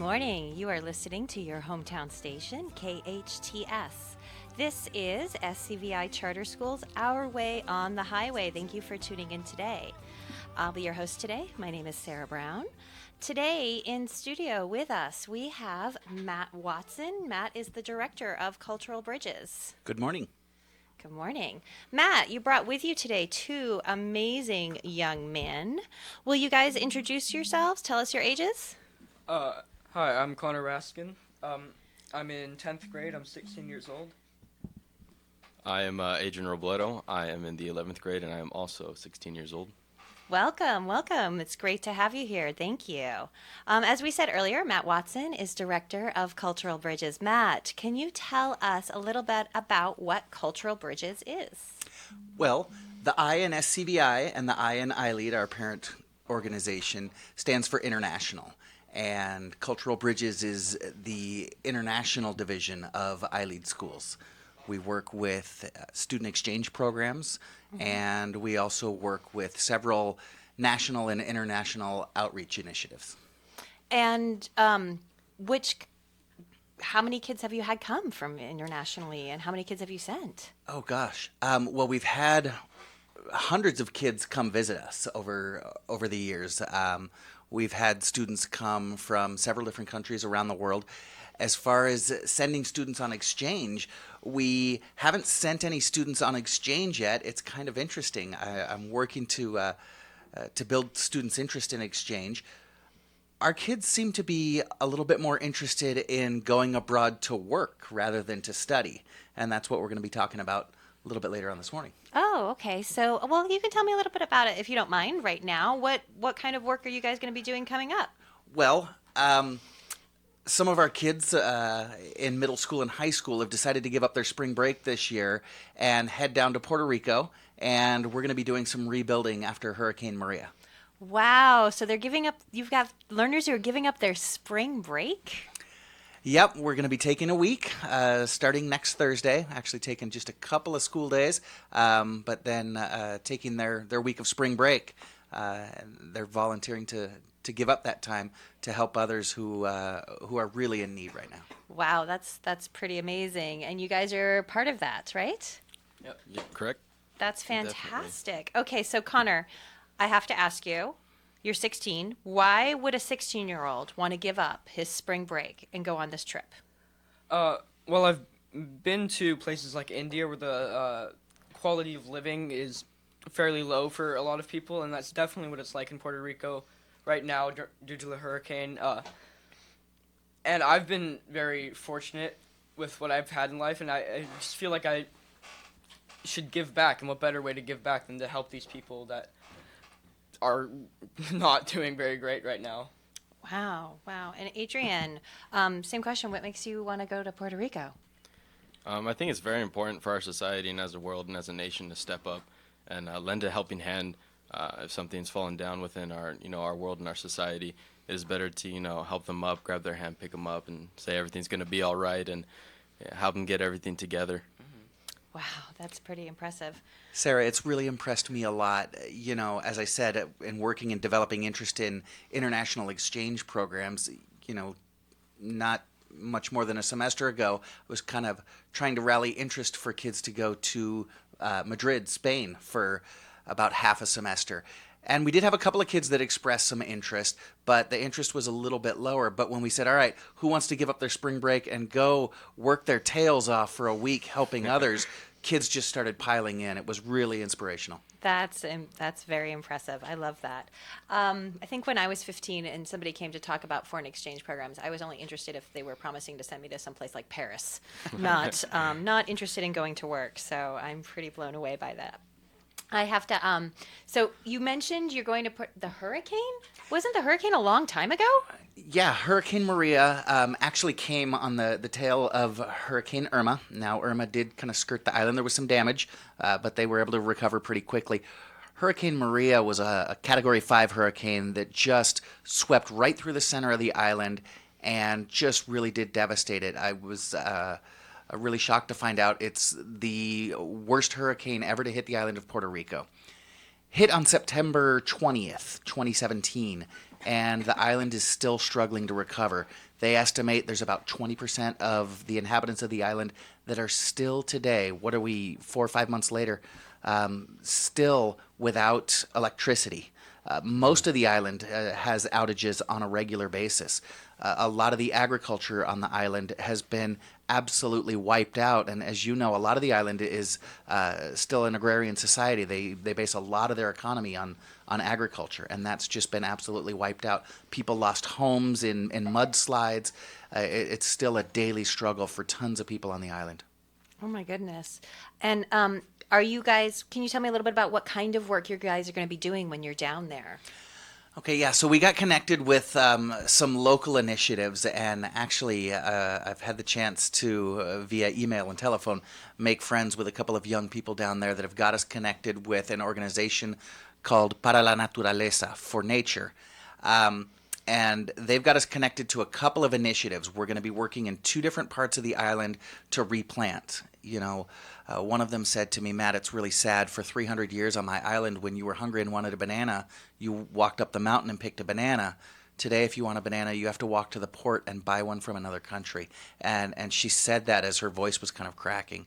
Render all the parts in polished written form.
Morning. You are listening to your hometown station, KHTS. This is SCVI Charter Schools, Our Way on the Highway. Thank you for tuning in today. I'll be your host today. My name is Sarah Brown. Today in studio with us, we have Matt Watson. Matt is the director of Cultural Bridges. Good morning. Good morning. Matt, you brought with you today two amazing young men. Will you guys introduce yourselves? Tell us your ages. Hi, I'm Connor Raskin. I'm in 10th grade. I'm 16 years old. I am Adrian Robledo. I am in the 11th grade, and I am also 16 years old. Welcome, welcome. It's great to have you here. Thank you. As we said earlier, Matt Watson is Director of Cultural Bridges. Matt, can you tell us a little bit about what Cultural Bridges is? Well, the I in SCVI and the I in iLEAD, our parent organization, stands for international. And Cultural Bridges is the international division of iLEAD schools. We work with student exchange programs, and we also work with several national and international outreach initiatives. And how many kids have you had come from internationally, and how many kids have you sent? Oh gosh. Well, we've had hundreds of kids come visit us over the years. We've had students come from several different countries around the world. As far as sending students on exchange, we haven't sent any students on exchange yet. It's kind of interesting. I'm working to build students' interest in exchange. Our kids seem to be a little bit more interested in going abroad to work rather than to study, and that's what we're going to be talking about a little bit later on this morning. Oh, okay. So, well, you can tell me a little bit about it if you don't mind right now. What kind of work are you guys going to be doing coming up? Well, some of our kids in middle school and high school have decided to give up their spring break this year and head down to Puerto Rico, and we're going to be doing some rebuilding after Hurricane Maria. Wow. So they're giving up, you've got learners who are giving up their spring break? Yep, we're going to be taking a week starting next Thursday, actually taking just a couple of school days, but then taking their week of spring break. They're volunteering to give up that time to help others who are really in need right now. Wow, that's pretty amazing. And you guys are part of that, right? Yep, correct. That's fantastic. Okay, so Connor, I have to ask you, you're 16. Why would a 16-year-old want to give up his spring break and go on this trip? Well, I've been to places like India where the quality of living is fairly low for a lot of people, and that's definitely what it's like in Puerto Rico right now due to the hurricane. And I've been very fortunate with what I've had in life, and I just feel like I should give back, and what better way to give back than to help these people that are not doing very great right now. Wow. And Adrian, same question. What makes you want to go to Puerto Rico? I think it's very important for our society and as a world and as a nation to step up and lend a helping hand if something's fallen down within our world and our society. It is better to help them up, grab their hand, pick them up, and say everything's going to be all right, and help them get everything together. Wow, that's pretty impressive. Sarah, it's really impressed me a lot. As I said, in working and developing interest in international exchange programs, not much more than a semester ago, I was kind of trying to rally interest for kids to go to Madrid, Spain, for about half a semester. And we did have a couple of kids that expressed some interest, but the interest was a little bit lower. But when we said, all right, who wants to give up their spring break and go work their tails off for a week helping others, kids just started piling in. It was really inspirational. That's very impressive. I love that. I think when I was 15 and somebody came to talk about foreign exchange programs, I was only interested if they were promising to send me to someplace like Paris, not interested in going to work. So I'm pretty blown away by that. I have to, so you mentioned you're going to put the hurricane? Wasn't the hurricane a long time ago? Yeah, Hurricane Maria actually came on the tail of Hurricane Irma. Now, Irma did kind of skirt the island. There was some damage, but they were able to recover pretty quickly. Hurricane Maria was a Category 5 hurricane that just swept right through the center of the island and just really did devastate it. I was really shocked to find out it's the worst hurricane ever to hit the island of Puerto Rico. hit on September 20th, 2017, and the island is still struggling to recover. They estimate there's about 20% of the inhabitants of the island that are still today, what are we, 4 or 5 months later, still without electricity. Most of the island has outages on a regular basis. A lot of the agriculture on the island has been absolutely wiped out. And as you know, a lot of the island is still an agrarian society. They base a lot of their economy on agriculture, and that's just been absolutely wiped out. People lost homes in mudslides. It's still a daily struggle for tons of people on the island. Oh my goodness. And can you tell me a little bit about what kind of work you guys are going to be doing when you're down there? Okay, yeah, so we got connected with some local initiatives, and actually I've had the chance to, via email and telephone, make friends with a couple of young people down there that have got us connected with an organization called Para la Naturaleza, for nature. And they've got us connected to a couple of initiatives. We're going to be working in 2 different parts of the island to replant. One of them said to me, Matt, it's really sad. For 300 years on my island, when you were hungry and wanted a banana, you walked up the mountain and picked a banana. Today, if you want a banana, you have to walk to the port and buy one from another country. And she said that as her voice was kind of cracking.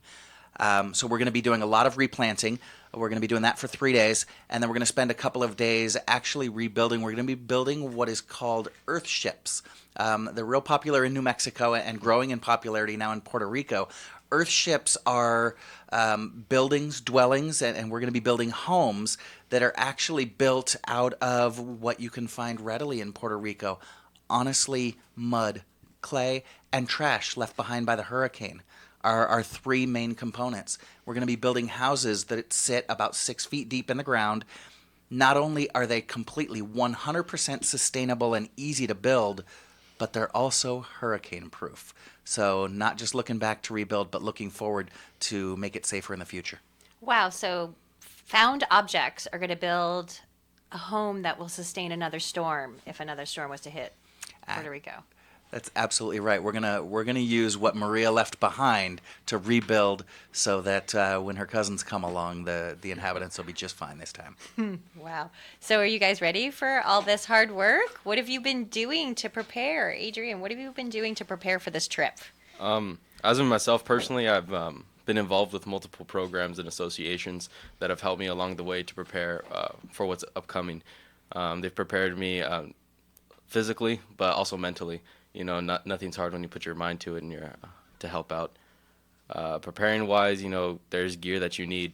So we're going to be doing a lot of replanting. We're going to be doing that for 3 days, and then we're going to spend a couple of days actually rebuilding. We're going to be building what is called earth ships. They're real popular in New Mexico and growing in popularity now in Puerto Rico. Earth ships are buildings, dwellings, and we're going to be building homes that are actually built out of what you can find readily in Puerto Rico. Honestly, mud, clay, and trash left behind by the hurricane are our 3 main components. We're going to be building houses that sit about 6 feet deep in the ground. Not only are they completely 100% sustainable and easy to build, but they're also hurricane proof. So not just looking back to rebuild, but looking forward to make it safer in the future. Wow, so found objects are going to build a home that will sustain another storm if another storm was to hit Puerto Rico. That's absolutely right. We're gonna use what Maria left behind to rebuild, so that when her cousins come along, the inhabitants will be just fine this time. Wow. So are you guys ready for all this hard work? What have you been doing to prepare? Adrian, what have you been doing to prepare for this trip? As in myself personally, I've been involved with multiple programs and associations that have helped me along the way to prepare for what's upcoming. They've prepared me physically, but also mentally. Nothing's hard when you put your mind to it and you're to help out. Preparing wise, there's gear that you need,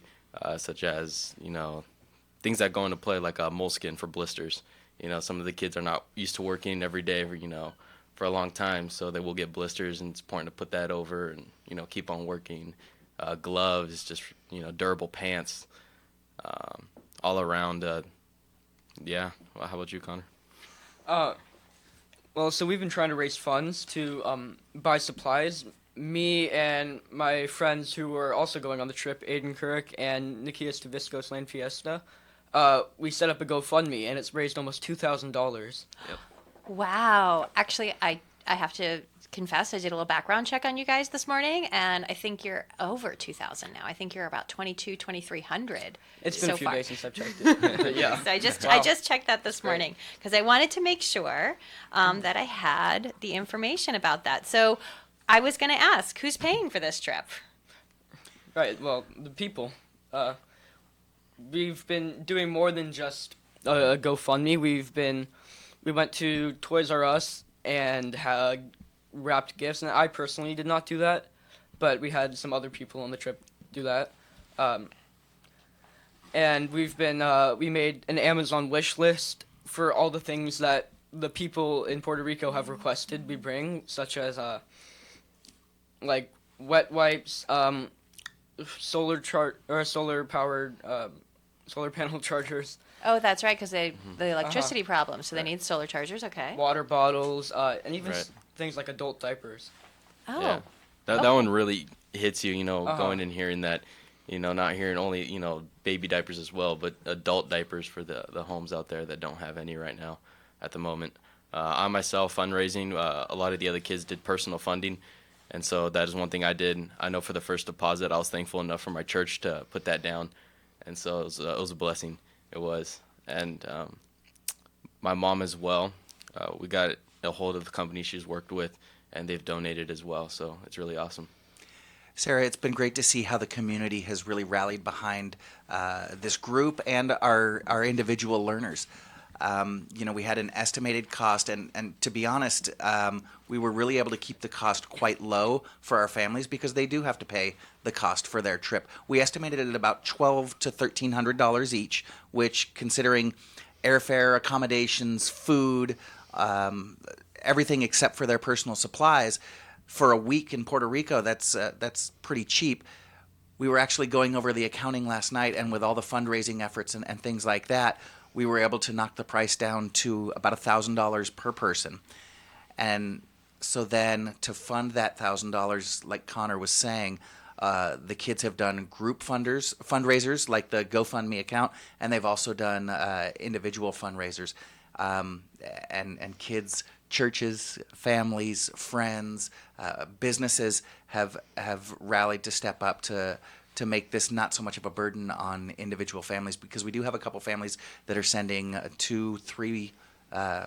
such as, things that go into play, like a moleskin for blisters. Some of the kids are not used to working every day, for a long time, so they will get blisters, and it's important to put that over and, keep on working. Gloves, just, durable pants, all around. Yeah. Well, how about you, Connor? Well, so we've been trying to raise funds to buy supplies. Me and my friends who were also going on the trip, Aiden Couric and Nikias Tavisco's Land Fiesta, we set up a GoFundMe, and it's raised almost $2,000. Yep. Wow. Actually, I have to confess, I did a little background check on you guys this morning, and I think you're over 2,000 now. I think you're about 2,300. It's been so a few far. days since I've checked it. Yeah. So I just checked that this morning because I wanted to make sure that I had the information about that. So I was going to ask, who's paying for this trip? Right. Well, the people. We've been doing more than just a GoFundMe. We went to Toys R Us and had wrapped gifts, and I personally did not do that, but we had some other people on the trip do that. And we made an Amazon wish list for all the things that the people in Puerto Rico have requested we bring, such as like wet wipes, solar panel chargers, Oh, that's right, because the electricity problem, so they need solar chargers. Okay. water bottles, and even Right. things like adult diapers. Oh. Yeah. That one really hits you, going and hearing that, not hearing only, baby diapers as well, but adult diapers for the homes out there that don't have any right now at the moment. I myself, fundraising, a lot of the other kids did personal funding, and so that is one thing I did. I know for the first deposit, I was thankful enough for my church to put that down, and so it was a blessing. it was. And my mom as well. We got a hold of the company she's worked with, and they've donated as well. So it's really awesome. Sarah, it's been great to see how the community has really rallied behind this group and our individual learners. We had an estimated cost, and to be honest, we were really able to keep the cost quite low for our families because they do have to pay the cost for their trip. We estimated it at about $1,200 to $1,300 each, which, considering airfare, accommodations, food, everything except for their personal supplies, for a week in Puerto Rico, that's pretty cheap. We were actually going over the accounting last night, and with all the fundraising efforts and things like that, we were able to knock the price down to about $1,000 per person. And so then to fund that $1,000, like Connor was saying, the kids have done group fundraisers like the GoFundMe account, and they've also done individual fundraisers. And kids, churches, families, friends, businesses have rallied to step up to make this not so much of a burden on individual families, because we do have a couple families that are sending 2-3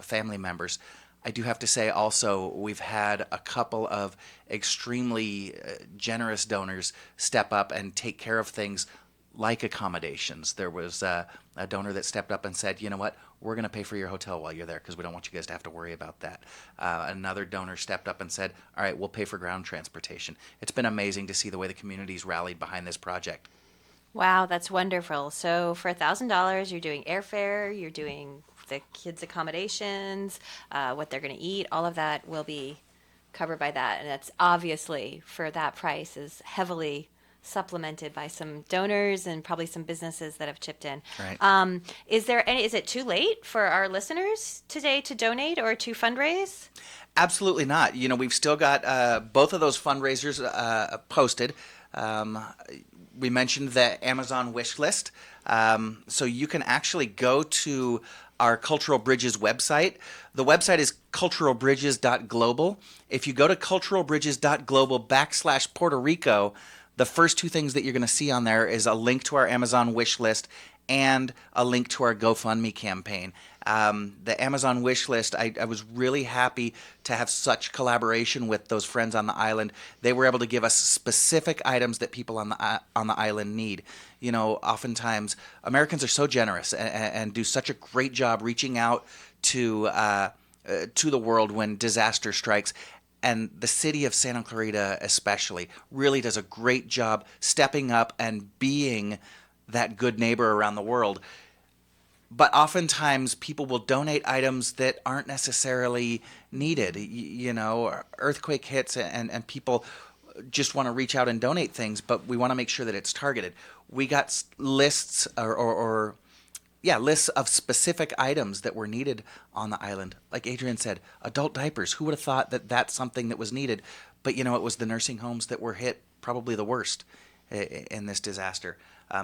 family members. I do have to say also, we've had a couple of extremely generous donors step up and take care of things like accommodations. There was a donor that stepped up and said, you know what, we're going to pay for your hotel while you're there because we don't want you guys to have to worry about that. Another donor stepped up and said, all right, we'll pay for ground transportation. It's been amazing to see the way the community's rallied behind this project. Wow, that's wonderful. So for $1,000, you're doing airfare, you're doing the kids' accommodations, what they're going to eat, all of that will be covered by that. And that's obviously, for that price, is heavily supplemented by some donors and probably some businesses that have chipped in. Right. Is it too late for our listeners today to donate or to fundraise? Absolutely not. We've still got both of those fundraisers posted. We mentioned the Amazon wish list. So you can actually go to our Cultural Bridges website. The website is culturalbridges.global. If you go to culturalbridges.global/Puerto Rico, the first two things that you're going to see on there is a link to our Amazon wish list and a link to our GoFundMe campaign. The Amazon wish list, I was really happy to have such collaboration with those friends on the island. They were able to give us specific items that people on the island need. Oftentimes Americans are so generous and do such a great job reaching out to the world when disaster strikes. And the city of Santa Clarita especially really does a great job stepping up and being that good neighbor around the world. But oftentimes people will donate items that aren't necessarily needed. Earthquake hits and people just want to reach out and donate things, but we want to make sure that it's targeted. We got lists lists of specific items that were needed on the island. Like Adrian said, adult diapers. Who would have thought that that's something that was needed? But it was the nursing homes that were hit probably the worst in this disaster.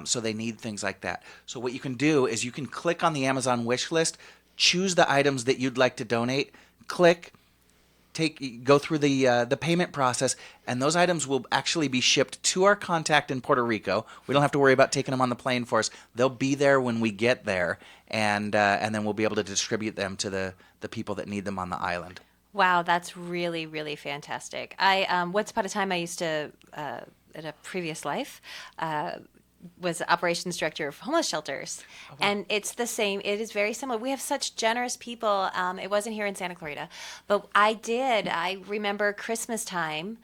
So they need things like that. So what you can do is you can click on the Amazon wish list, choose the items that you'd like to donate, go through the payment process, and those items will actually be shipped to our contact in Puerto Rico. We don't have to worry about taking them on the plane for us. They'll be there when we get there, and then we'll be able to distribute them to the people that need them on the island. Wow, that's really, really fantastic. Once upon a time, I used to, in a previous life, was operations director of homeless shelters. Oh, wow. And it's the same. It is very similar. We have such generous people. It wasn't here in Santa Clarita, but I remember Christmas time,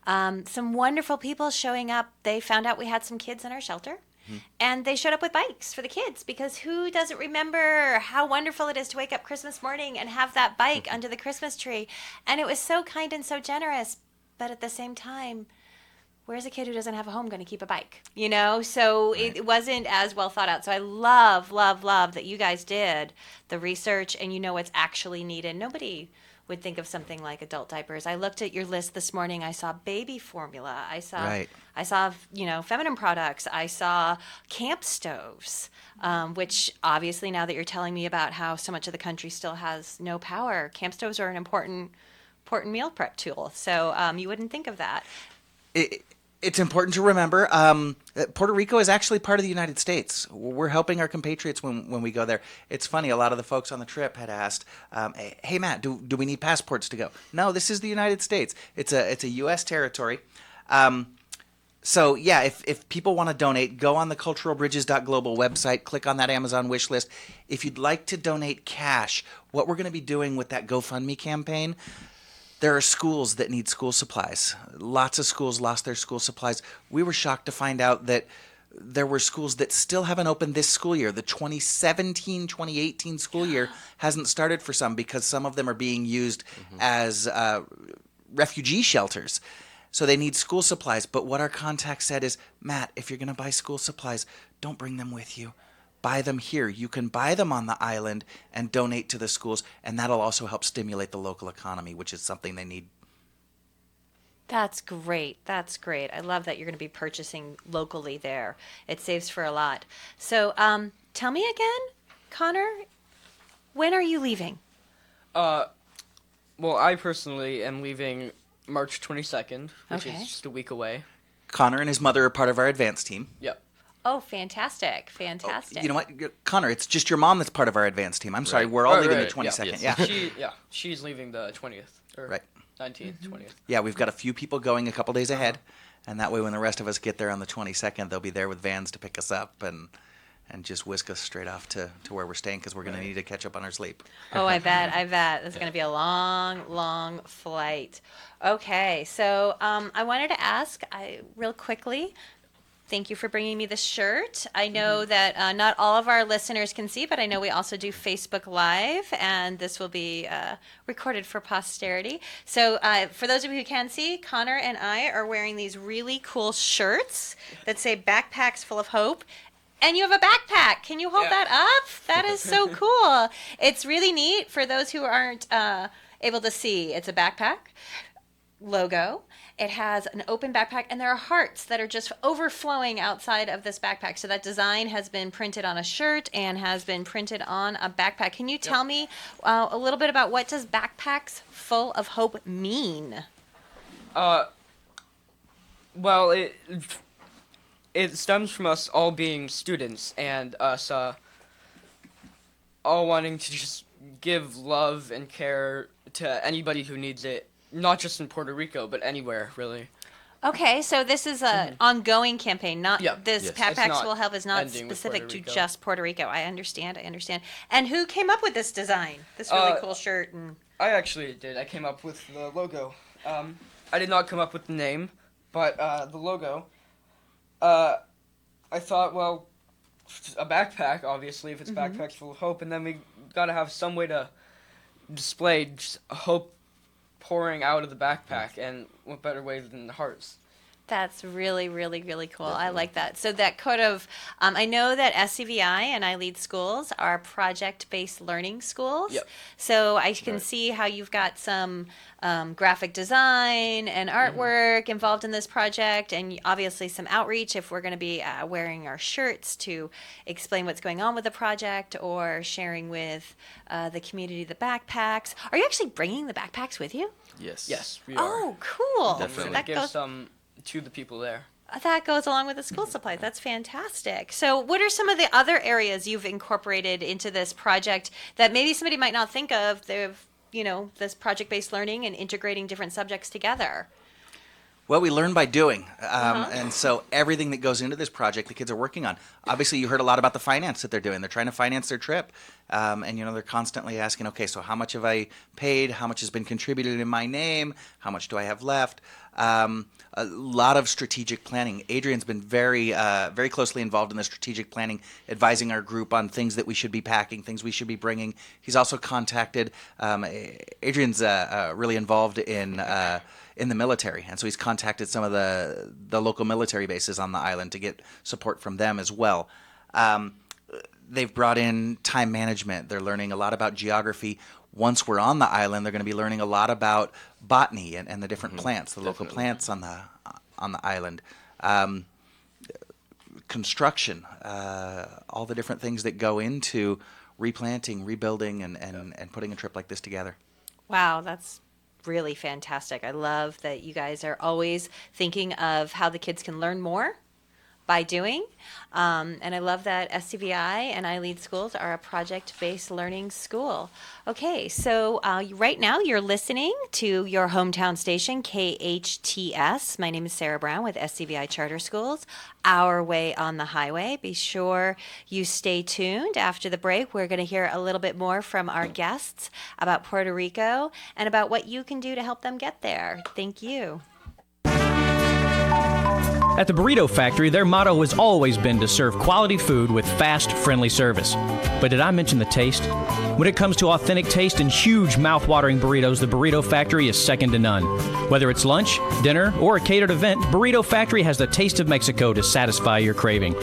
some wonderful people showing up. They found out we had some kids in our shelter. Mm-hmm. And they showed up with bikes for the kids, because who doesn't remember how wonderful it is to wake up Christmas morning and have that bike mm-hmm. under the Christmas tree? And it was so kind and so generous. But at the same time, where's a kid who doesn't have a home going to keep a bike? So right. It wasn't as well thought out. So I love, love, love that you guys did the research and what's actually needed. Nobody would think of something like adult diapers. I looked at your list this morning. I saw baby formula. I saw feminine products. I saw camp stoves, which obviously, now that you're telling me about how so much of the country still has no power, camp stoves are an important meal prep tool. So you wouldn't think of that. It's important to remember that Puerto Rico is actually part of the United States. We're helping our compatriots when we go there. It's funny, a lot of the folks on the trip had asked, hey, Matt, do we need passports to go? No, this is the United States. It's a U.S. territory. So, yeah, if people want to donate, go on the culturalbridges.global website, click on that Amazon wish list. If you'd like to donate cash, what we're going to be doing with that GoFundMe campaign, there are schools that need school supplies. Lots of schools lost their school supplies. We were shocked to find out that there were schools that still haven't opened this school year. The 2017-2018 school year hasn't started for some because some of them are being used as refugee shelters. So they need school supplies. But what our contact said is, Matt, if you're going to buy school supplies, don't bring them with you. Buy them here. You can buy them on the island and donate to the schools, and that'll also help stimulate the local economy, which is something they need. That's great. That's great. I love that you're going to be purchasing locally there. It saves for a lot. So tell me again, Connor, when are you leaving? Well, I personally am leaving March 22nd, which Okay. is just a week away. Connor and his mother are part of our advanced team. Yep. Oh, fantastic. Fantastic. You know what, Connor, it's just your mom that's part of our advanced team. I'm sorry, we're all leaving the right. 22nd. Yeah. Yeah. She's leaving the 20th. Or Right. 19th, 20th. Yeah, we've got a few people going a couple days ahead, and that way when the rest of us get there on the 22nd, they'll be there with vans to pick us up and just whisk us straight off to where we're staying because we're going to need to catch up on our sleep. Oh, I bet. It's going to be a long, long flight. Okay, so I wanted to ask real quickly. Thank you for bringing me this shirt. I know that not all of our listeners can see, but I know we also do Facebook Live, and this will be recorded for posterity. So for those of you who can see, Connor and I are wearing these really cool shirts that say Backpacks Full of Hope. And you have a backpack. Can you hold that up? That is so cool. It's really neat for those who aren't able to see. It's a backpack logo. It has an open backpack, and there are hearts that are just overflowing outside of this backpack. So that design has been printed on a shirt and has been printed on a backpack. Can you tell me a little bit about what does Backpacks Full of Hope mean? Well, it stems from us all being students and us all wanting to just give love and care to anybody who needs it, not just in Puerto Rico, but anywhere, really. Okay, so this is an ongoing campaign, not this Yes. Backpacks It's Full of Hope is not ending with specific Puerto to Rico. just Puerto Rico. I understand. And who came up with this design? This really cool shirt and I actually did. I came up with the logo. I did not come up with the name, but the logo. I thought, well, a backpack, obviously, if it's Backpacks Full of Hope, and then we got to have some way to display just hope pouring out of the backpack, and what better way than hearts? That's really, really, really cool. I like that. So that could have, I know that SCVI and iLEAD schools are project-based learning schools. Yep. So I can see how you've got some graphic design and artwork involved in this project, and obviously some outreach if we're going to be wearing our shirts to explain what's going on with the project or sharing with the community the backpacks. Are you actually bringing the backpacks with you? Yes. Yes, we are. Oh, cool. Definitely. That Give goes some to the people there. That goes along with the school supplies. That's fantastic. So what are some of the other areas you've incorporated into this project that maybe somebody might not think of? They've, this project-based learning and integrating different subjects together. Well, we learn by doing. And so everything that goes into this project, the kids are working on. Obviously, you heard a lot about the finance that they're doing. They're trying to finance their trip. And, they're constantly asking, okay, so how much have I paid? How much has been contributed in my name? How much do I have left? A lot of strategic planning. Adrian's been very, very closely involved in the strategic planning, advising our group on things that we should be packing, things we should be bringing. He's also contacted, Adrian's really involved in the military, and so he's contacted some of the local military bases on the island to get support from them as well. They've brought in time management. They're learning a lot about geography. Once we're on the island, they're going to be learning a lot about botany and the different plants, the local plants on the island. Construction, all the different things that go into replanting, rebuilding, and putting a trip like this together. Wow, that's really fantastic. I love that you guys are always thinking of how the kids can learn more by doing. And I love that SCVI and iLEAD schools are a project-based learning school. Okay, so right now you're listening to your hometown station, KHTS. My name is Sarah Brown with SCVI Charter Schools, Our Way on the Highway. Be sure you stay tuned. After the break, we're going to hear a little bit more from our guests about Puerto Rico and about what you can do to help them get there. Thank you. At the Burrito Factory, their motto has always been to serve quality food with fast, friendly service. But did I mention the taste? When it comes to authentic taste and huge mouth-watering burritos, the Burrito Factory is second to none. Whether it's lunch, dinner, or a catered event, Burrito Factory has the taste of Mexico to satisfy your craving.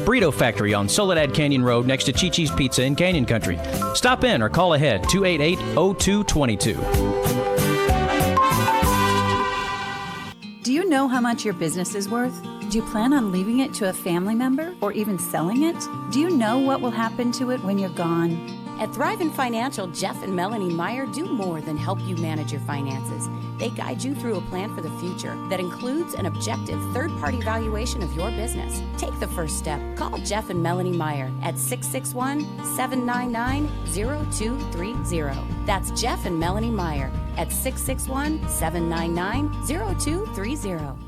Burrito Factory on Soledad Canyon Road next to Chi-Chi's Pizza in Canyon Country. Stop in or call ahead 288-0222. Do you know how much your business is worth? Do you plan on leaving it to a family member or even selling it? Do you know what will happen to it when you're gone? At Thrivent Financial, Jeff and Melanie Meyer do more than help you manage your finances. They guide you through a plan for the future that includes an objective third-party valuation of your business. Take the first step. Call Jeff and Melanie Meyer at 661-799-0230. That's Jeff and Melanie Meyer at 661-799-0230.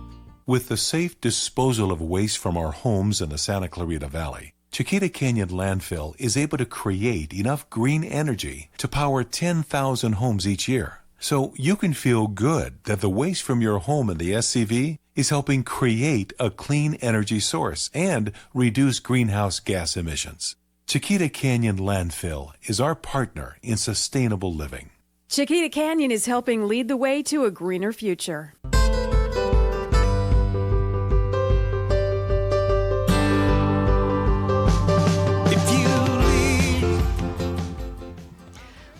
With the safe disposal of waste from our homes in the Santa Clarita Valley, Chiquita Canyon Landfill is able to create enough green energy to power 10,000 homes each year. So you can feel good that the waste from your home in the SCV is helping create a clean energy source and reduce greenhouse gas emissions. Chiquita Canyon Landfill is our partner in sustainable living. Chiquita Canyon is helping lead the way to a greener future.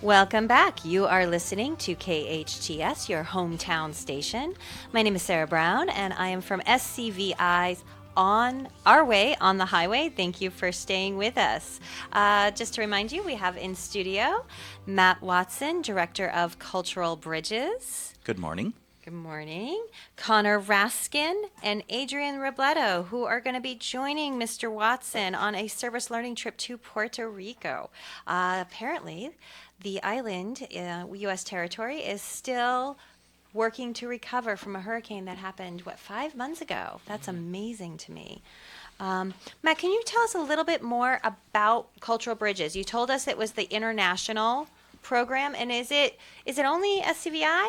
Welcome back. You are listening to KHTS, your hometown station. My name is Sarah Brown, and I am from SCVI's On Our Way on the Highway. Thank you for staying with us. Just to remind you, we have in studio Matt Watson, Director of Cultural Bridges. Good morning. Good morning. Connor Raskin and Adrian Robledo, who are going to be joining Mr. Watson on a service learning trip to Puerto Rico. Apparently, the island, U.S. territory, is still working to recover from a hurricane that happened, 5 months ago? That's amazing to me. Matt, can you tell us a little bit more about Cultural Bridges? You told us it was the international program, and is it only SCVI?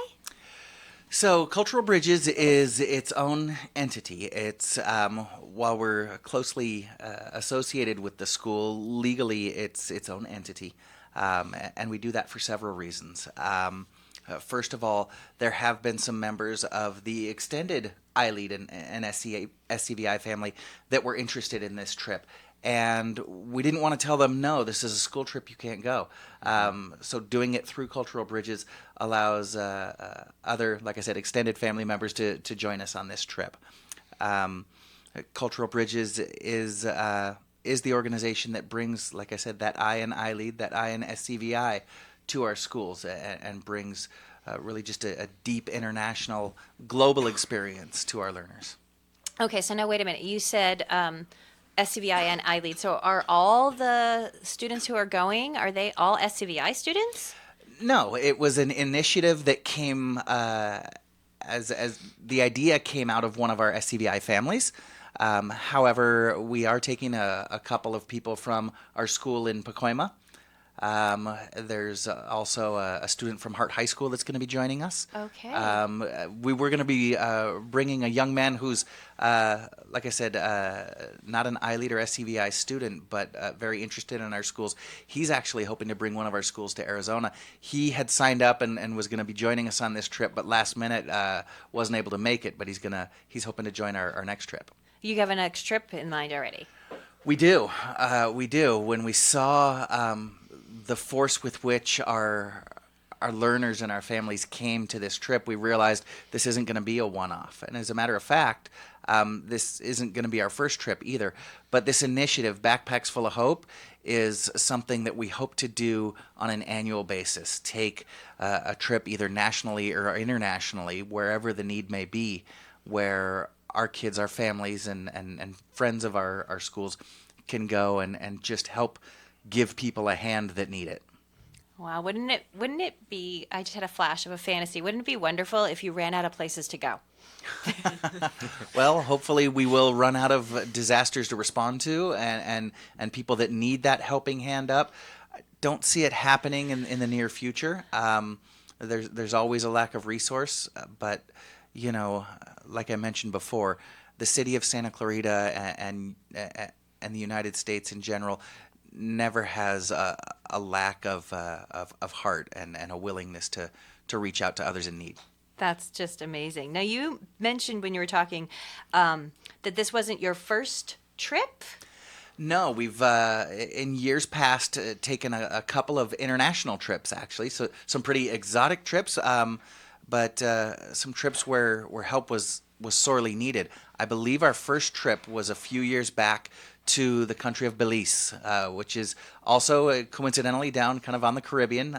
So Cultural Bridges is its own entity. It's while we're closely associated with the school, legally it's its own entity, and we do that for several reasons. First of all, there have been some members of the extended iLEAD and SCVI family that were interested in this trip. And we didn't want to tell them, no, this is a school trip, you can't go. So doing it through Cultural Bridges allows other, like I said, extended family members to join us on this trip. Cultural Bridges is the organization that brings, like I said, that I in iLEAD, that I in SCVI to our schools and brings really just a deep international, global experience to our learners. Okay, so now wait a minute. You said SCVI and iLEAD. So are all the students who are going, are they all SCVI students? No, it was an initiative that came as the idea came out of one of our SCVI families. However, we are taking a couple of people from our school in Pacoima. There's also a student from Hart High School that's going to be joining us. Okay. We were going to be bringing a young man who's, like I said, not an iLEAD or SCVI student, but very interested in our schools. He's actually hoping to bring one of our schools to Arizona. He had signed up and was going to be joining us on this trip, but last minute wasn't able to make it. But he's hoping to join our next trip. You have a next trip in mind already? We do. We do. When we saw the force with which our our learners and our families came to this trip, we realized this isn't going to be a one-off. And as a matter of fact, this isn't going to be our first trip either. But this initiative, Backpacks Full of Hope, is something that we hope to do on an annual basis. Take a trip either nationally or internationally, wherever the need may be, where our kids, our families, and friends of our schools can go and just help give people a hand that need it. Wow, wouldn't it be, I just had a flash of a fantasy, wouldn't it be wonderful if you ran out of places to go? Well, hopefully we will run out of disasters to respond to and people that need that helping hand up. Don't see it happening in the near future. There's always a lack of resource, but you know, like I mentioned before, the city of Santa Clarita and the United States in general never has a lack of heart and a willingness to reach out to others in need. That's just amazing. Now, you mentioned when you were talking that this wasn't your first trip. No, we've in years past taken a couple of international trips, actually. So some pretty exotic trips, but some trips where help was sorely needed. I believe our first trip was a few years back to the country of Belize, which is also coincidentally down kind of on the Caribbean.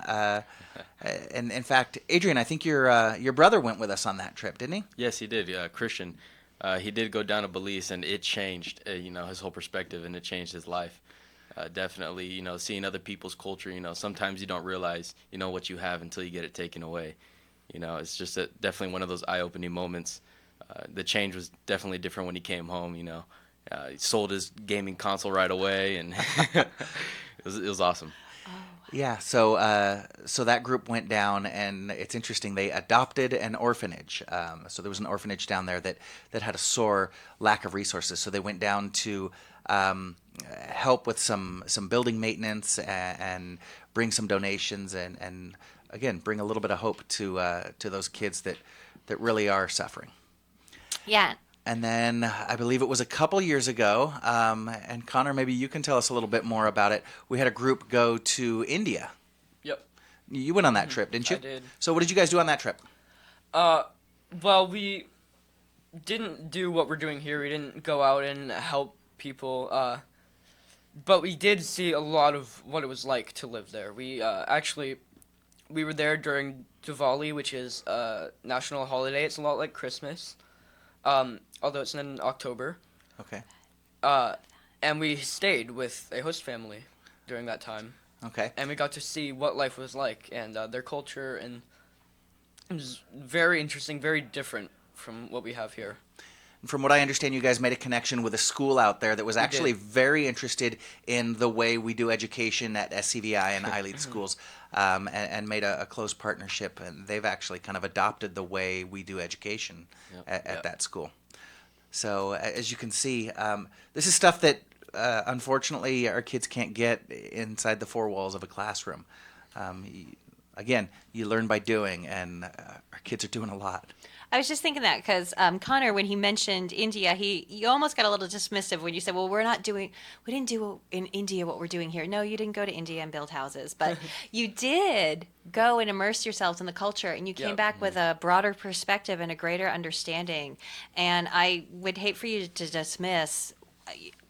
And in fact, Adrian, I think your brother went with us on that trip, didn't he? Yes, he did. Christian, he did go down to Belize, and it changed, his whole perspective, and it changed his life. Definitely, seeing other people's culture. Sometimes you don't realize, what you have until you get it taken away. It's just definitely one of those eye-opening moments. The change was definitely different when he came home. He sold his gaming console right away, and it was awesome. Yeah, so that group went down, and it's interesting. They adopted an orphanage. So there was an orphanage down there that had a sore lack of resources. So they went down to help with some building maintenance and bring some donations and again bring a little bit of hope to those kids that really are suffering. Yeah. And then I believe it was a couple years ago, and Connor, maybe you can tell us a little bit more about it. We had a group go to India. Yep. You went on that trip, didn't you? I did. So what did you guys do on that trip? Well, we didn't do what we're doing here. We didn't go out and help people, but we did see a lot of what it was like to live there. We were there during Diwali, which is a national holiday. It's a lot like Christmas. Although it's in October. Okay. And we stayed with a host family during that time. Okay. And we got to see what life was like and their culture, and it was very interesting, very different from what we have here. From what I understand, you guys made a connection with a school out there that was actually very interested in the way we do education at SCVI and iLEAD schools, and made a close partnership. And they've actually kind of adopted the way we do education at that school. So as you can see, this is stuff that unfortunately our kids can't get inside the four walls of a classroom. Again, you learn by doing, and our kids are doing a lot. I was just thinking that because Connor, when he mentioned India, you almost got a little dismissive when you said, well, we didn't do in India what we're doing here. No, you didn't go to India and build houses, but you did go and immerse yourselves in the culture, and you came back with a broader perspective and a greater understanding. And I would hate for you to dismiss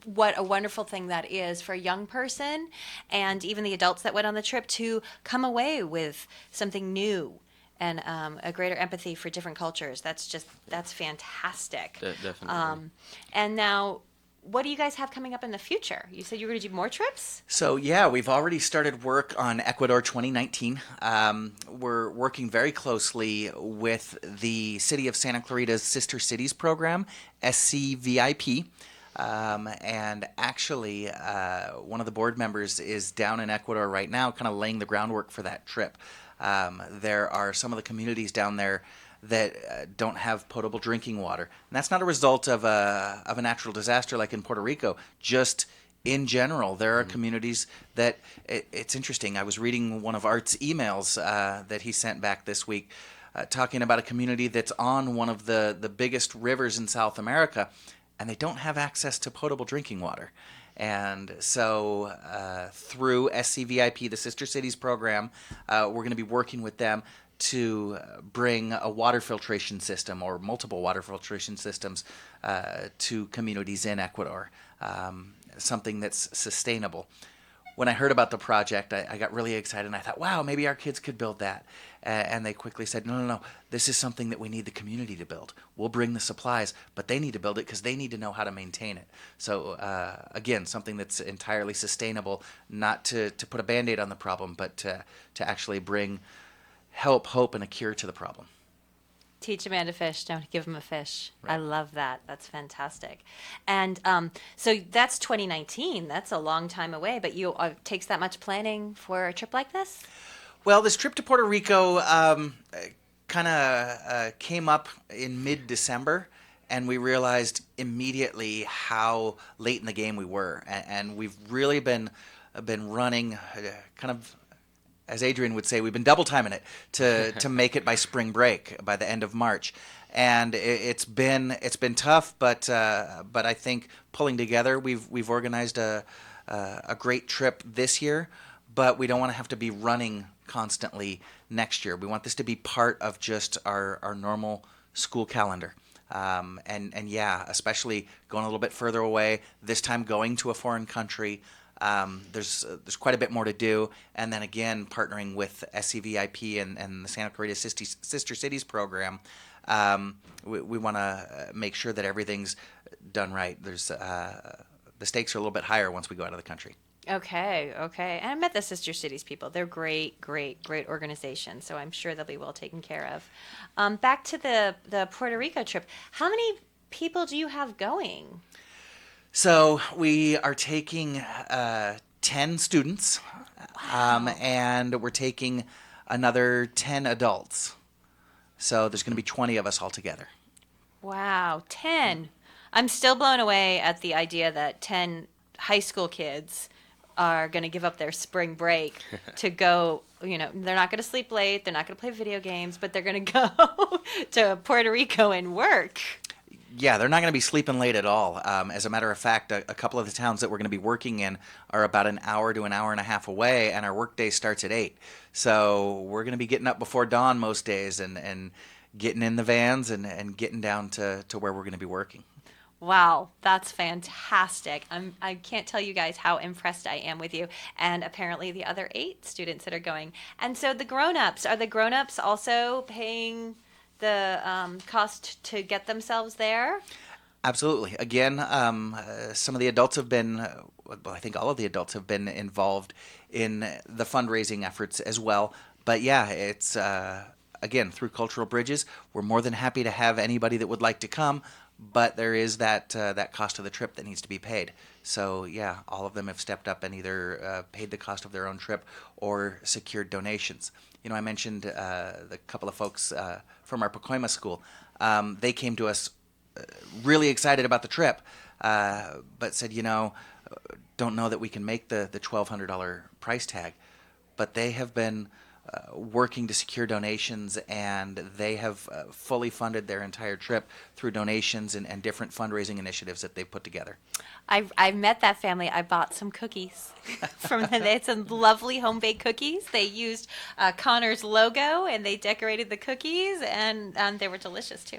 what a wonderful thing that is for a young person and even the adults that went on the trip to come away with something new and a greater empathy for different cultures. That's fantastic. Definitely. And now, what do you guys have coming up in the future? You said you were going to do more trips? So yeah, we've already started work on Ecuador 2019. We're working very closely with the City of Santa Clarita's Sister Cities program, SCVIP. And actually, one of the board members is down in Ecuador right now, kind of laying the groundwork for that trip. There are some of the communities down there that don't have potable drinking water. And that's not a result of a natural disaster like in Puerto Rico. Just in general, there are communities that, it's interesting. I was reading one of Art's emails that he sent back this week, talking about a community that's on one of the biggest rivers in South America, and they don't have access to potable drinking water. And so through SCVIP, the Sister Cities program, we're going to be working with them to bring a water filtration system or multiple water filtration systems to communities in Ecuador, something that's sustainable. When I heard about the project, I got really excited, and I thought, wow, maybe our kids could build that. And they quickly said, no, this is something that we need the community to build. We'll bring the supplies, but they need to build it because they need to know how to maintain it. So again, something that's entirely sustainable, not to put a Band-Aid on the problem, but to actually bring help, hope, and a cure to the problem. Teach a man to fish, don't give him a fish. Right. I love that. That's fantastic. And so that's 2019. That's a long time away, but you takes that much planning for a trip like this? Well, this trip to Puerto Rico kind of came up in mid-December, and we realized immediately how late in the game we were. And we've really been running kind of, as Adrian would say, we've been double timing it to make it by spring break, by the end of March, and it's been tough, but I think pulling together, we've organized a great trip this year, but we don't want to have to be running constantly next year. We want this to be part of just our normal school calendar. And yeah, especially going a little bit further away, this time going to a foreign country. There's quite a bit more to do, and then again partnering with SCVIP and the Santa Clarita Sister Cities program, we want to make sure that everything's done right. There's the stakes are a little bit higher once we go out of the country. Okay. And I met the Sister Cities people. They're great organization, so I'm sure they'll be well taken care of. Back to the Puerto Rico trip. How many people do you have going? So we are taking 10 students, and we're taking another 10 adults. So there's going to be 20 of us altogether. Wow, 10. I'm still blown away at the idea that 10 high school kids are going to give up their spring break to go, they're not going to sleep late, they're not going to play video games, but they're going to go to Puerto Rico and work. Yeah, they're not going to be sleeping late at all. As a matter of fact, a couple of the towns that we're going to be working in are about an hour to an hour and a half away, and our work day starts at 8. So we're going to be getting up before dawn most days and getting in the vans and getting down to where we're going to be working. Wow, that's fantastic. I can't tell you guys how impressed I am with you, and apparently the other 8 students that are going. And so the grown-ups, are the grown-ups also paying the cost to get themselves there? Absolutely. Again, some of the adults have been, I think all of the adults have been involved in the fundraising efforts as well. But yeah, it's, again, through Cultural Bridges, we're more than happy to have anybody that would like to come, but there is that cost of the trip that needs to be paid. So yeah, all of them have stepped up and either paid the cost of their own trip or secured donations. I mentioned the couple of folks from our Pacoima school. They came to us really excited about the trip, but said, don't know that we can make the $1,200 price tag. But they have been working to secure donations, and they have fully funded their entire trip through donations and different fundraising initiatives that they've put together. I've met that family. I bought some cookies from them. They had some lovely home-baked cookies. They used Connor's logo, and they decorated the cookies, and they were delicious too.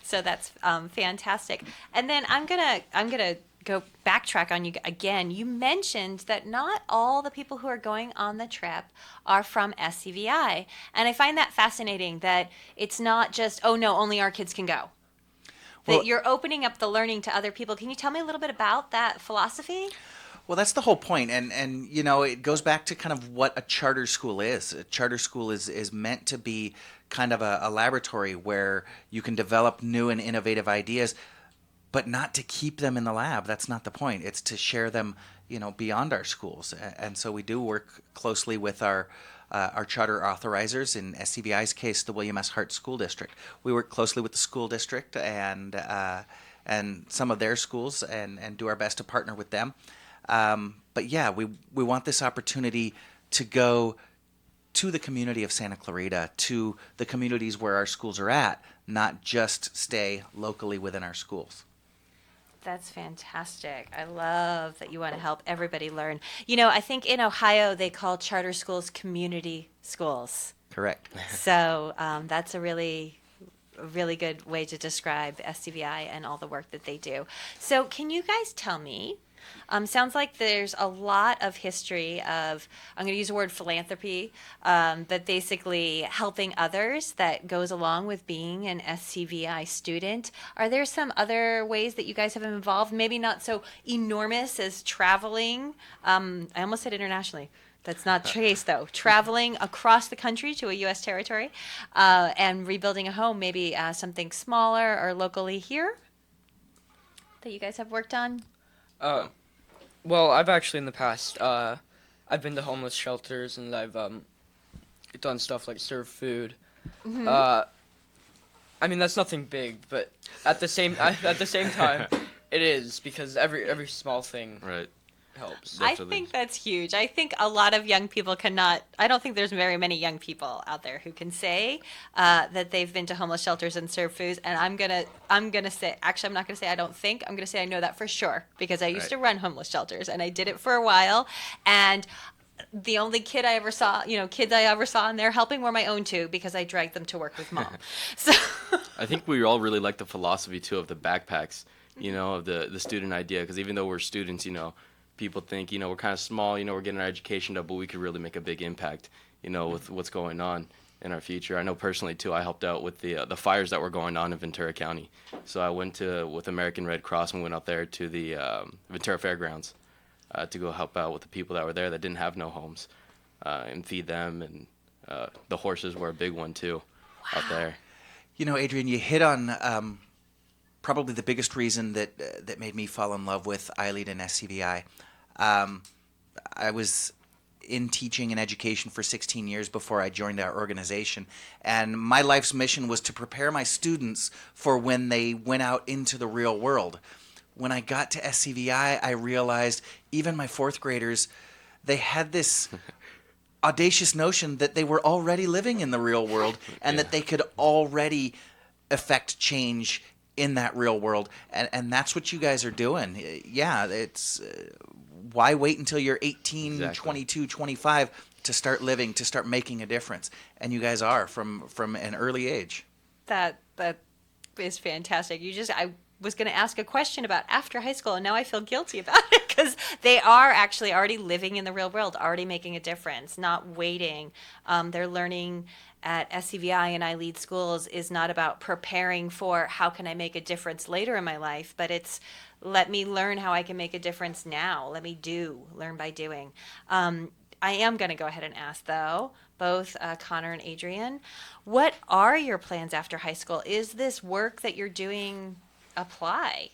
So that's fantastic. And then I'm gonna go backtrack on you again. You mentioned that not all the people who are going on the trip are from SCVI, and I find that fascinating. That it's not just, oh no, only our kids can go. That you're opening up the learning to other people. Can you tell me a little bit about that philosophy? Well, that's the whole point, and it goes back to kind of what a charter school is. A charter school is meant to be kind of a laboratory where you can develop new and innovative ideas, but not to keep them in the lab. That's not the point. It's to share them, beyond our schools. And so we do work closely with our charter authorizers, in SCVI's case, the William S. Hart School District. We work closely with the school district and some of their schools and do our best to partner with them. But yeah, we want this opportunity to go to the community of Santa Clarita, to the communities where our schools are at, not just stay locally within our schools. That's fantastic. I love that you want to help everybody learn. You know, I think in Ohio they call charter schools community schools. Correct. So that's a really good way to describe SCVI and all the work that they do. So can you guys tell me, sounds like there's a lot of history of, I'm going to use the word philanthropy, that basically helping others that goes along with being an SCVI student. Are there some other ways that you guys have been involved? Maybe not so enormous as traveling. I almost said internationally. That's not the case, though. Traveling across the country to a U.S. territory and rebuilding a home, maybe something smaller or locally here that you guys have worked on? Well, I've actually in the past, I've been to homeless shelters and I've done stuff like serve food. Mm-hmm. I mean, that's nothing big, but at the same time, it is, because every small thing Right. helps. I Definitely. think that's huge. I think a lot of young people cannot, I don't think there's very many young people out there who can say that they've been to homeless shelters and served foods. And I'm gonna say, actually, I'm not gonna say I don't think, I'm gonna say I know that for sure, because I used to run homeless shelters and I did it for a while. And the only kids I ever saw in there helping were my own two, because I dragged them to work with mom. So I think we all really like the philosophy too of the backpacks, of the student idea, because even though we're students, people think, we're kind of small, we're getting our education up, but we could really make a big impact, with what's going on in our future. I know personally too, I helped out with the fires that were going on in Ventura County. So I went with American Red Cross and went out there to the Ventura Fairgrounds to go help out with the people that were there that didn't have no homes and feed them. And the horses were a big one too out there. Adrian, you hit on probably the biggest reason that made me fall in love with iLEAD and SCVI. I was in teaching and education for 16 years before I joined our organization, and my life's mission was to prepare my students for when they went out into the real world. When I got to SCVI, I realized even my fourth graders, they had this audacious notion that they were already living in the real world and that they could already affect change in that real world. And that's what you guys are doing. Yeah, it's why wait until you're 18, Exactly. 22, 25 to start living, to start making a difference. And you guys are from an early age. that is fantastic. I was going to ask a question about after high school, and now I feel guilty about it, because they are actually already living in the real world, already making a difference, not waiting. They're learning at SCVI and iLEAD schools is not about preparing for how can I make a difference later in my life, but it's let me learn how I can make a difference now. Let me learn by doing. I am going to go ahead and ask, though, both Connor and Adrian, what are your plans after high school? Is this work that you're doing apply?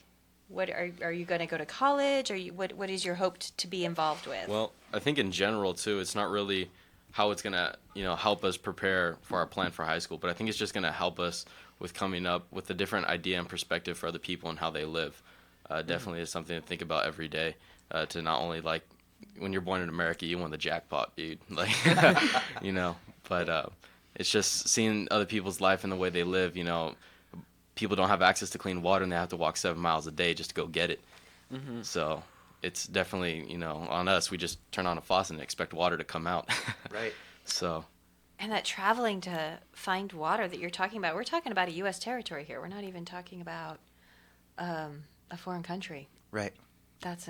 What are you going to go to college? What is your hope to be involved with? Well, I think in general too, it's not really how it's gonna help us prepare for our plan for high school, but I think it's just gonna help us with coming up with a different idea and perspective for other people and how they live. Definitely is something to think about every day. To not only like when you're born in America, you won the jackpot, dude. Like but it's just seeing other people's life and the way they live. People don't have access to clean water and they have to walk 7 miles a day just to go get it. Mm-hmm. So it's definitely, on us, we just turn on a faucet and expect water to come out. Right. So. And that traveling to find water that you're talking about, we're talking about a U.S. territory here. We're not even talking about a foreign country. Right. That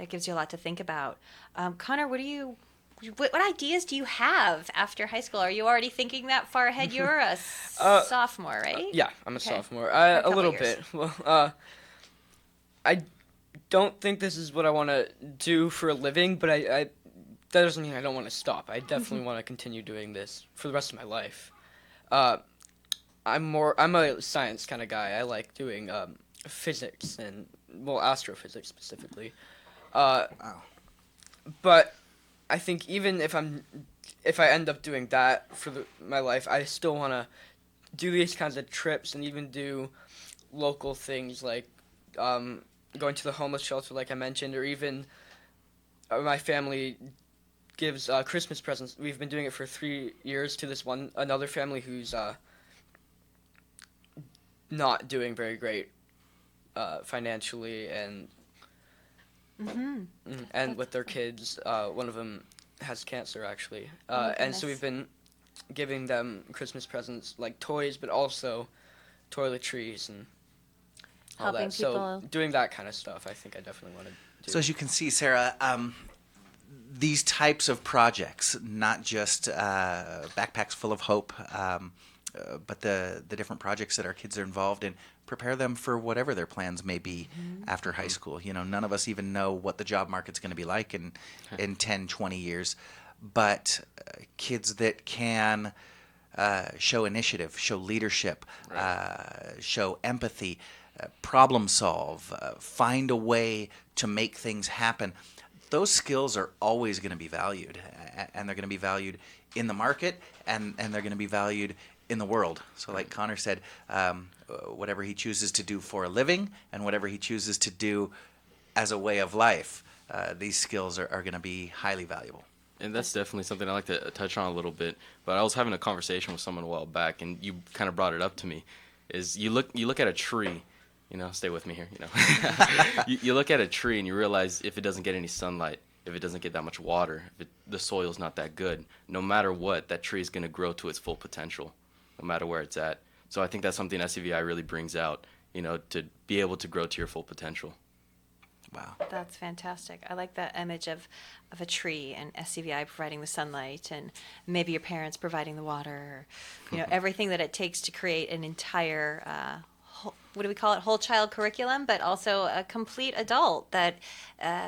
gives you a lot to think about. Connor, what ideas do you have after high school? Are you already thinking that far ahead? You're a sophomore, right? Yeah, I'm a Okay. sophomore. For a A couple little years. bit. Well, I don't think this is what I want to do for a living, but that doesn't mean I don't want to stop. I definitely want to continue doing this for the rest of my life. I'm a science kind of guy. I like doing physics and astrophysics specifically. Wow. But I think even if I end up doing that for my life, I still want to do these kinds of trips and even do local things like going to the homeless shelter, like I mentioned, or even my family gives Christmas presents. We've been doing it for 3 years to another family who's not doing very great financially and with their kids. One of them has cancer, actually. And so we've been giving them Christmas presents, like toys, but also toiletries and all Helping that. So people. doing that kind of stuff, I think I definitely want to do. So as you can see, Sarah, these types of projects, not just backpacks full of hope, but the different projects that our kids are involved in, prepare them for whatever their plans may be after high school. You know, none of us even know what the job market's going to be like in 10, 20 years. But kids that can show initiative, show leadership, show empathy, problem solve, find a way to make things happen, those skills are always going to be valued. And they're going to be valued in the market, and they're going to be valued in the world. So like Connor said, whatever he chooses to do for a living and whatever he chooses to do as a way of life, these skills are going to be highly valuable. And that's definitely something I like to touch on a little bit. But I was having a conversation with someone a while back, and you kind of brought it up to me. Is you look at a tree, stay with me here. You look at a tree and you realize if it doesn't get any sunlight, if it doesn't get that much water, if the soil's not that good, no matter what, that tree is going to grow to its full potential, no matter where it's at. So I think that's something SCVI really brings out, to be able to grow to your full potential. Wow. That's fantastic. I like that image of a tree and SCVI providing the sunlight and maybe your parents providing the water, or, everything that it takes to create an entire, what do we call it, whole child curriculum, but also a complete adult that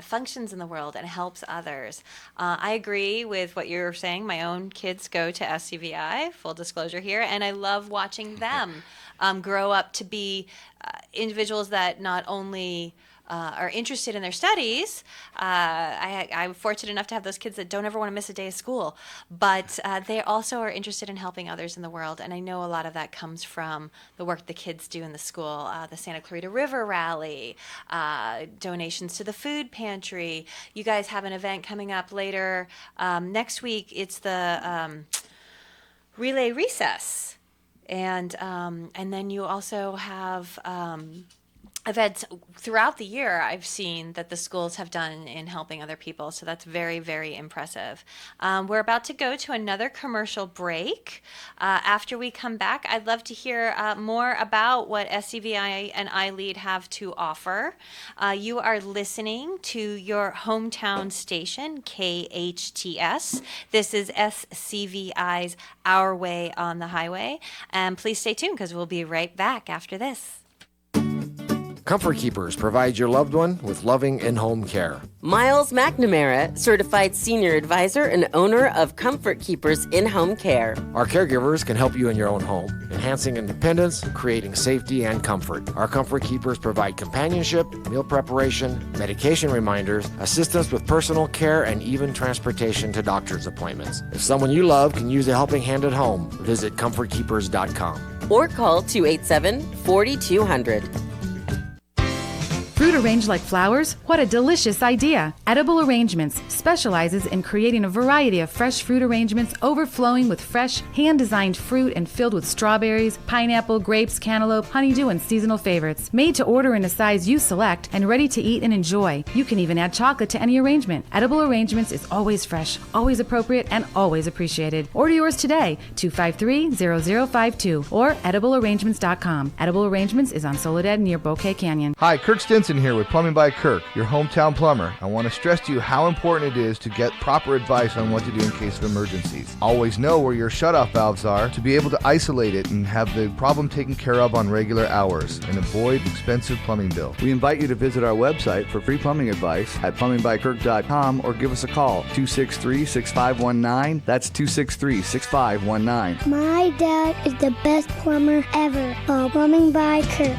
functions in the world and helps others. I agree with what you're saying. My own kids go to SCVI, full disclosure here, and I love watching them grow up to be individuals that not only are interested in their studies. I'm fortunate enough to have those kids that don't ever want to miss a day of school, but they also are interested in helping others in the world. And I know a lot of that comes from the work the kids do in the school, the Santa Clarita River Rally, donations to the food pantry. You guys have an event coming up later next week. It's the Relay Recess. And then you also have events throughout the year I've seen that the schools have done in helping other people. So that's very, very impressive. We're about to go to another commercial break. After we come back, I'd love to hear more about what SCVI and iLEAD have to offer. You are listening to your hometown station, KHTS. This is SCVI's Our Way on the Highway. And please stay tuned because we'll be right back after this. Comfort Keepers provides your loved one with loving in-home care. Miles McNamara, certified senior advisor and owner of Comfort Keepers in-home care. Our caregivers can help you in your own home, enhancing independence, creating safety and comfort. Our Comfort Keepers provide companionship, meal preparation, medication reminders, assistance with personal care, and even transportation to doctor's appointments. If someone you love can use a helping hand at home, visit comfortkeepers.com. Or call 287-4200. Fruit arranged like flowers? What a delicious idea! Edible Arrangements specializes in creating a variety of fresh fruit arrangements overflowing with fresh, hand-designed fruit and filled with strawberries, pineapple, grapes, cantaloupe, honeydew, and seasonal favorites. Made to order in a size you select and ready to eat and enjoy. You can even add chocolate to any arrangement. Edible Arrangements is always fresh, always appropriate, and always appreciated. Order yours today, 253-0052 or ediblearrangements.com. Edible Arrangements is on Soledad near Bouquet Canyon. Hi, Kirk Stinson here with Plumbing by Kirk, your hometown plumber. I want to stress to you how important it is to get proper advice on what to do in case of emergencies. Always know where your shutoff valves are to be able to isolate it and have the problem taken care of on regular hours and avoid expensive plumbing bill. We invite you to visit our website for free plumbing advice at plumbingbykirk.com or give us a call, 263-6519. That's 263-6519. My dad is the best plumber ever. Plumbing by Kirk.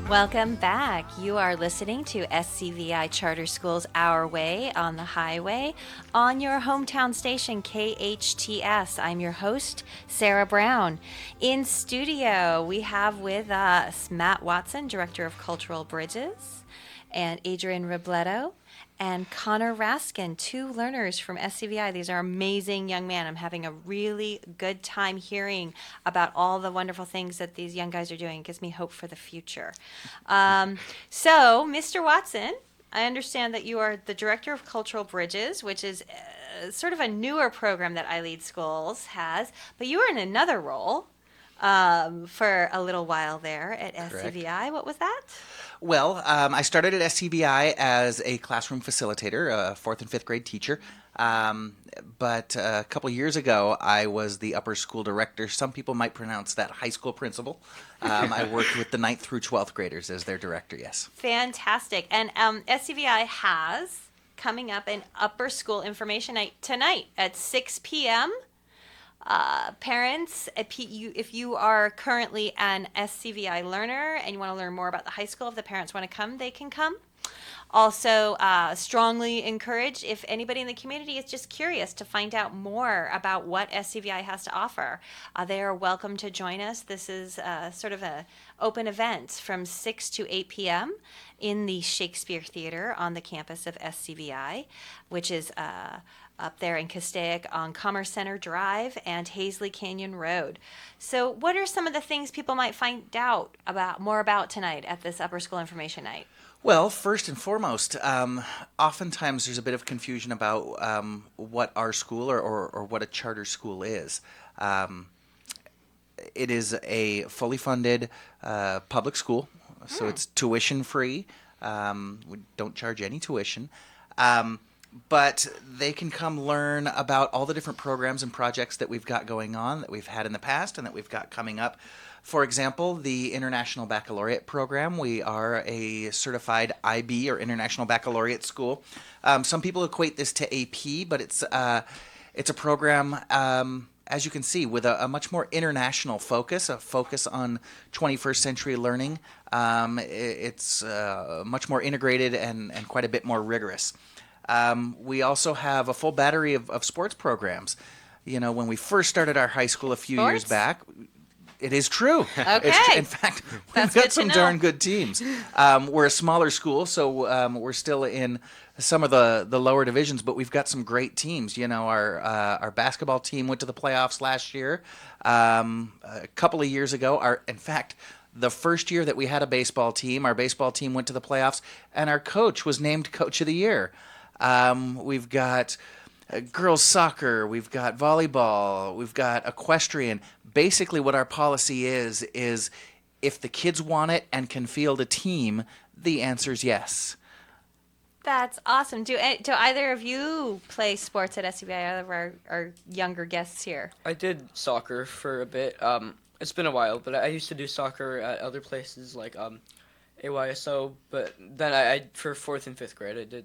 Welcome back. You are listening to SCVI Charter Schools Our Way on the Highway on your hometown station, KHTS. I'm your host, Sarah Brown. In studio, we have with us Matt Watson, Director of Cultural Bridges, and Adrian Robledo, and Connor Raskin, 2 learners from SCVI. These are amazing young men. I'm having a really good time hearing about all the wonderful things that these young guys are doing. It gives me hope for the future. So, Mr. Watson, I understand that you are the Director of Cultural Bridges, which is sort of a newer program that iLEAD Schools has, but you were in another role for a little while there at Correct. SCVI. What was that? Well, I started at SCVI as a classroom facilitator, a 4th and 5th grade teacher. But a couple years ago, I was the upper school director. Some people might pronounce that high school principal. I worked with the 9th through 12th graders as their director, yes. Fantastic. And SCVI has coming up an upper school information night tonight at 6 p.m. Parents, if you are currently an SCVI learner and you want to learn more about the high school, if the parents want to come, they can come. Also, strongly encourage if anybody in the community is just curious to find out more about what SCVI has to offer. They are welcome to join us. This is sort of an open event from 6 to 8 p.m. in the Shakespeare Theater on the campus of SCVI, which is up there in Castaic on Commerce Center Drive and Hazley Canyon Road. So what are some of the things people might find out more about tonight at this upper school information night? Well, first and foremost, oftentimes there's a bit of confusion about what our school or what a charter school is. It is a fully funded public school, so it's tuition free. We don't charge any tuition. But they can come learn about all the different programs and projects that we've got going on, that we've had in the past, and that we've got coming up. For example, the International Baccalaureate program. We are a certified IB, or International Baccalaureate school. Some people equate this to AP, but it's a program, as you can see, with a much more international focus, a focus on 21st century learning. It's much more integrated and quite a bit more rigorous. We also have a full battery of sports programs. You know, when we first started our high school a few years back, it is true. Okay. In fact, That's we've good got some to know. darn good teams. We're a smaller school, so we're still in some of the lower divisions, but we've got some great teams. You know, our basketball team went to the playoffs last year. A couple of years ago, in fact, the first year that we had a baseball team, our baseball team went to the playoffs, and our coach was named Coach of the Year. We've got girls soccer, we've got volleyball, we've got equestrian. Basically what our policy is if the kids want it and can field a team, the answer is yes. That's awesome. Do either of you play sports at SCVI, either of our younger guests here? I did soccer for a bit. It's been a while, but I used to do soccer at other places like AYSO. But then I for 4th and 5th grade, I did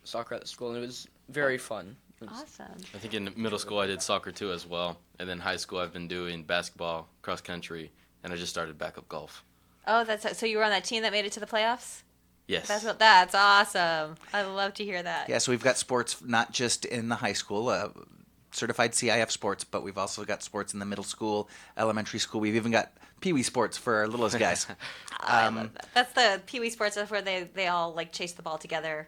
soccer at the school, and it was very fun. Awesome. I think in middle school I did soccer too as well, and then high school I've been doing basketball, cross country, and I just started backup golf. Oh, so you were on that team that made it to the playoffs? Yes. That's awesome. I love to hear that. Yeah, so we've got sports not just in the high school, certified CIF sports, but we've also got sports in the middle school, elementary school. We've even got Pee-wee sports for our littlest guys. I love that. That's the Pee-wee sports. That's where they all like chase the ball together.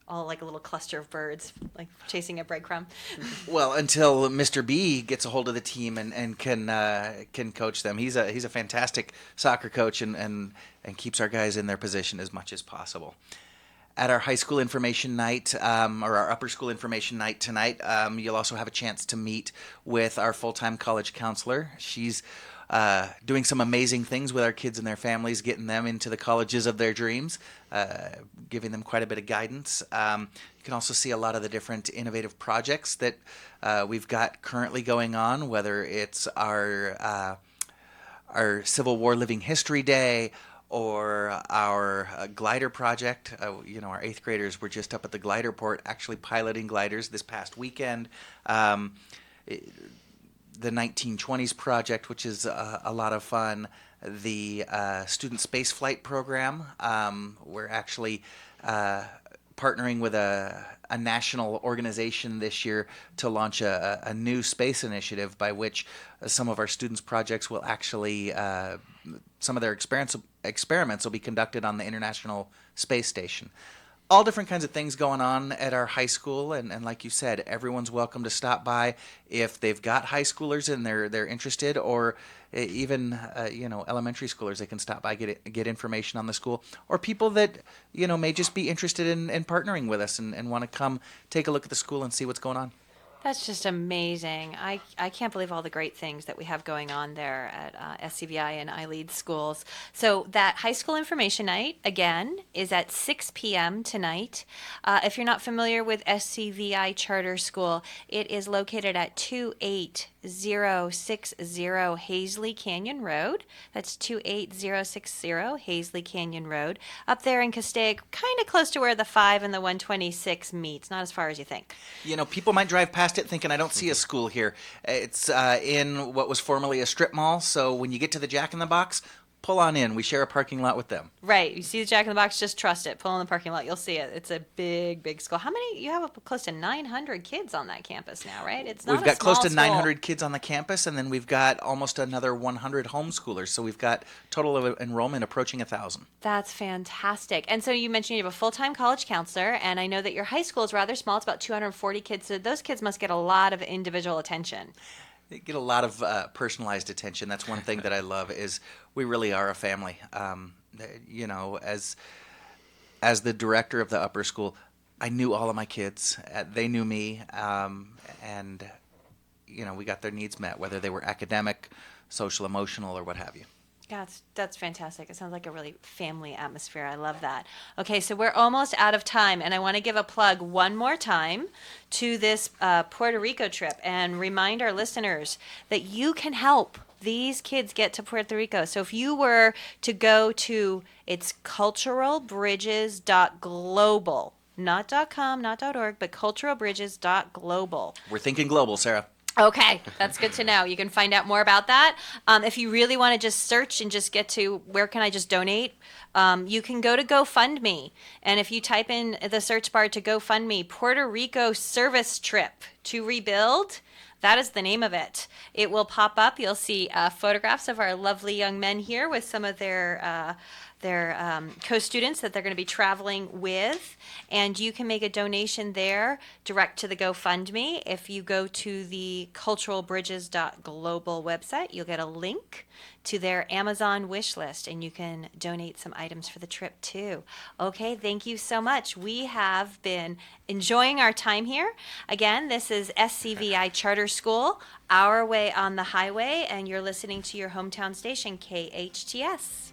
All like a little cluster of birds, like chasing a breadcrumb. Well, until Mr. B gets a hold of the team and can coach them. He's a fantastic soccer coach and keeps our guys in their position as much as possible. At our high school information night, or our upper school information night tonight, you'll also have a chance to meet with our full-time college counselor. She's doing some amazing things with our kids and their families, getting them into the colleges of their dreams, giving them quite a bit of guidance. You can also see a lot of the different innovative projects that we've got currently going on, whether it's our Civil War Living History Day or our glider project. You know, our 8th graders were just up at the glider port actually piloting gliders this past weekend. The 1920s project, which is a lot of fun. The student Spaceflight program. We're actually partnering with a national organization this year to launch a new space initiative by which some of our students' projects will actually some of their experiments will be conducted on the International Space Station. All different kinds of things going on at our high school, and like you said, everyone's welcome to stop by if they've got high schoolers and they're interested, or even elementary schoolers. They can stop by, get information on the school, or people that may just be interested in partnering with us and want to come take a look at the school and see what's going on. That's just amazing. I can't believe all the great things that we have going on there at SCVI and iLEAD schools. So that high school information night, again, is at 6 p.m. tonight. If you're not familiar with SCVI Charter School, it is located at 28060 Hazley Canyon Road. That's 28060 Hazley Canyon Road. Up there in Castaic, kind of close to where the 5 and the 126 meets. Not as far as you think. People might drive past it thinking, I don't see a school here. It's in what was formerly a strip mall, so when you get to the Jack in the Box, pull on in. We share a parking lot with them. Right. You see the Jack in the Box, just trust it. Pull in the parking lot. You'll see it. It's a big, big school. How many? You have close to 900 kids on that campus now, right? It's not We've got a small close to school. 900 kids on the campus, and then we've got almost another 100 homeschoolers. So we've got total of enrollment approaching 1,000. That's fantastic. And so you mentioned you have a full-time college counselor, and I know that your high school is rather small. It's about 240 kids. So those kids must get a lot of individual attention. They get a lot of personalized attention. That's one thing that I love is we really are a family. As the director of the upper school, I knew all of my kids. They knew me, and we got their needs met, whether they were academic, social, emotional, or what have you. Yeah, that's fantastic. It sounds like a really family atmosphere. I love that. Okay, so we're almost out of time, and I want to give a plug one more time to this Puerto Rico trip and remind our listeners that you can help these kids get to Puerto Rico. So if you were to go to, it's culturalbridges.global, not .com, not .org, but culturalbridges.global. We're thinking global, Sarah. Okay, that's good to know. You can find out more about that. If you really want to just search and just get to where can I just donate, you can go to GoFundMe. And if you type in the search bar to GoFundMe, Puerto Rico Service Trip to Rebuild, that is the name of it. It will pop up. You'll see photographs of our lovely young men here with some of their co-students that they're going to be traveling with, and you can make a donation there direct to the GoFundMe. If you go to the culturalbridges.global website, you'll get a link to their Amazon wish list, and you can donate some items for the trip too. Okay, thank you so much. We have been enjoying our time here. Again, this is SCVI Charter School, Our Way on the Highway, and you're listening to your hometown station, KHTS.